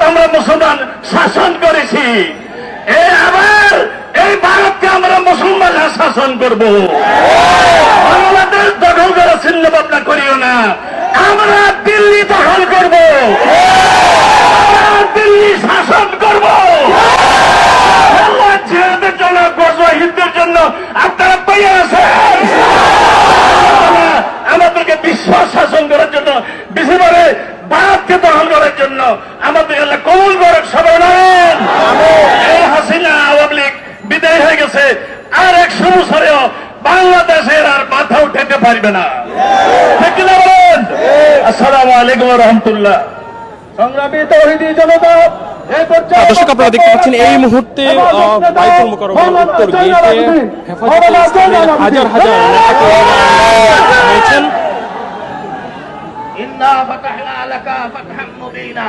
আমরা মুসলমান শাসন করেছি, আবার এই ভারতকে আমরা মুসলমানরা শাসন করব। বাংলাদেশ দখল করার চিন্তা ভাবনা করিও না, আমরা দিল্লি দখল করব, দিল্লি শাসন করব। ছেলেদের জন্য, গজহিতদের জন্য আপনারা পাইয়া আছেন। আমাদেরকে বিশ্ব শাসন করার জন্য, বিশেষ করে ভারতকে দখল করার জন্য আমাদের আল্লাহ কবুল করে সবাই বলেন। এই হাসিনা আওয়ামী লীগ বিদায় হয়ে গেছে, আর 100 বছরেও বাংলাদেশের আর মাথা উঠাতে পারবে না। ঠিক কিনা বলেন? আসসালামু আলাইকুম ওয়া রাহমাতুল্লাহ। সংগ্রামী তাওহীদি জনতা, দর্শক আপনারা দেখতে পাচ্ছেন এই মুহূর্তে বাইতুল মুকাররমের উত্তর গেটে হেফাজতে ইসলামের হাজার হাজার নেতাকর্মীরা হয়েছেন। ইন্না ফাতাহনা লাকা ফাতহাম মুবিনা।